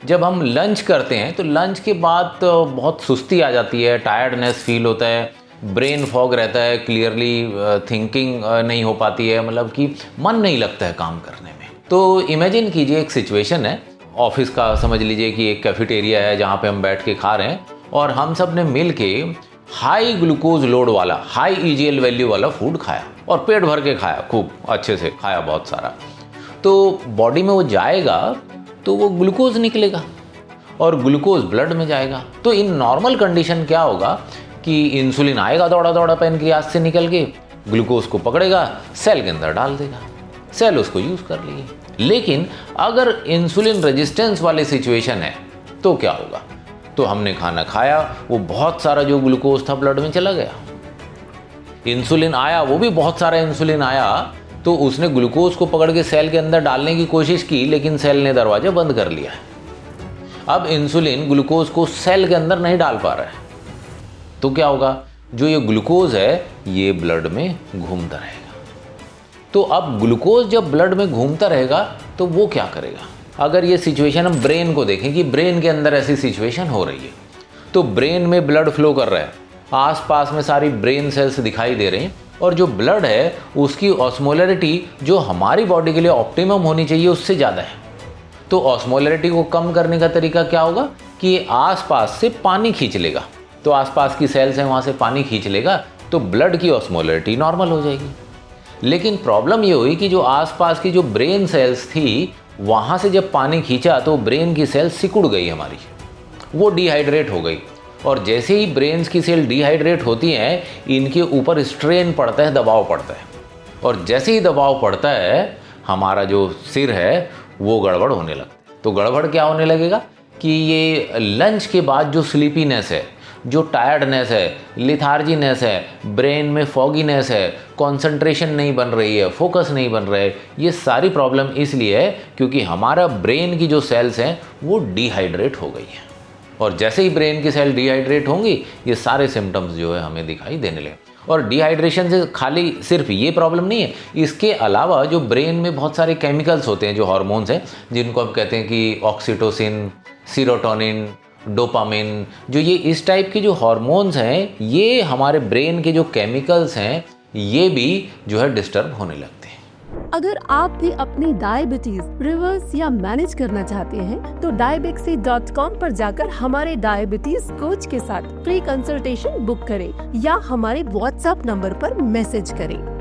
जब हम लंच करते हैं तो लंच के बाद तो बहुत सुस्ती आ जाती है, टायर्डनेस फील होता है, ब्रेन फॉग रहता है, क्लियरली थिंकिंग नहीं हो पाती है, मतलब कि मन नहीं लगता है काम करने में। तो इमेजिन कीजिए एक सिचुएशन है ऑफिस का, समझ लीजिए कि एक कैफेटेरिया है जहाँ पे हम बैठ के खा रहे हैं और हम सब ने मिल के हाई ग्लूकोज लोड वाला, हाई ईजीएल वैल्यू वाला फूड खाया और पेट भर के खाया, खूब अच्छे से खाया बहुत सारा। तो बॉडी में वो जाएगा तो वो ग्लूकोज निकलेगा और ग्लूकोज ब्लड में जाएगा। तो इन नॉर्मल कंडीशन क्या होगा कि इंसुलिन आएगा दौड़ा दौड़ा पैनक्रियाज से निकल के, ग्लूकोज को पकड़ेगा, सेल के अंदर डाल देगा, सेल उसको यूज कर लेगी। लेकिन अगर इंसुलिन रेजिस्टेंस वाली सिचुएशन है तो क्या होगा? तो हमने खाना खाया, वो बहुत सारा जो ग्लूकोज था ब्लड में चला गया। इंसुलिन आया, वो भी बहुत सारा इंसुलिन आया, तो उसने ग्लूकोज को पकड़ के सेल के अंदर डालने की कोशिश की, लेकिन सेल ने दरवाजा बंद कर लिया है। अब इंसुलिन ग्लूकोज को सेल के अंदर नहीं डाल पा रहा है, तो क्या होगा? जो ये ग्लूकोज है ये ब्लड में घूमता रहेगा। तो अब ग्लूकोज जब ब्लड में घूमता रहेगा तो वो क्या करेगा? अगर ये सिचुएशन हम ब्रेन को देखें कि ब्रेन के अंदर ऐसी सिचुएशन हो रही है, तो ब्रेन में ब्लड फ्लो कर रहा है, आसपास में सारी ब्रेन सेल्स दिखाई दे रही हैं और जो ब्लड है उसकी ऑस्मोलरिटी जो हमारी बॉडी के लिए ऑप्टिमम होनी चाहिए उससे ज़्यादा है। तो ऑस्मोलरिटी को कम करने का तरीका क्या होगा कि ये आसपास से पानी खींच लेगा, तो आसपास की सेल्स हैं वहाँ से पानी खींच लेगा, तो ब्लड की ऑस्मोलरिटी नॉर्मल हो जाएगी। लेकिन प्रॉब्लम ये हुई कि जो आसपास की जो ब्रेन सेल्स थी वहाँ से जब पानी खींचा तो ब्रेन की सेल्स सिकुड़ गई हमारी, वो डिहाइड्रेट हो गई। और जैसे ही ब्रेन्स की सेल डिहाइड्रेट होती हैं, इनके ऊपर स्ट्रेन पड़ता है, दबाव पड़ता है, और जैसे ही दबाव पड़ता है हमारा जो सिर है वो गड़बड़ होने लगता है। तो गड़बड़ क्या होने लगेगा कि ये लंच के बाद जो स्लीपीनेस है, जो टायर्डनेस है, लिथार्जीनेस है, ब्रेन में फॉगीनेस है, कंसंट्रेशन नहीं बन रही है, फोकस नहीं बन रहा है, ये सारी प्रॉब्लम इसलिए है क्योंकि हमारा ब्रेन की जो सेल्स हैं वो डिहाइड्रेट हो गई है। और जैसे ही ब्रेन की सेल डिहाइड्रेट होंगी ये सारे सिम्टम्स जो है हमें दिखाई देने लगे। और डिहाइड्रेशन से खाली सिर्फ ये प्रॉब्लम नहीं है, इसके अलावा जो ब्रेन में बहुत सारे केमिकल्स होते हैं, जो हार्मोन्स हैं, जिनको हम कहते हैं कि ऑक्सीटोसिन, सीरोटोनिन, डोपामिन, जो ये इस टाइप के जो हार्मोन्स हैं, ये हमारे ब्रेन के जो केमिकल्स हैं ये भी जो है डिस्टर्ब होने लगते हैं। अगर आप भी अपनी डायबिटीज रिवर्स या मैनेज करना चाहते हैं तो diabexy.com पर जाकर हमारे डायबिटीज कोच के साथ फ्री कंसल्टेशन बुक करें या हमारे व्हाट्सएप नंबर पर मैसेज करें।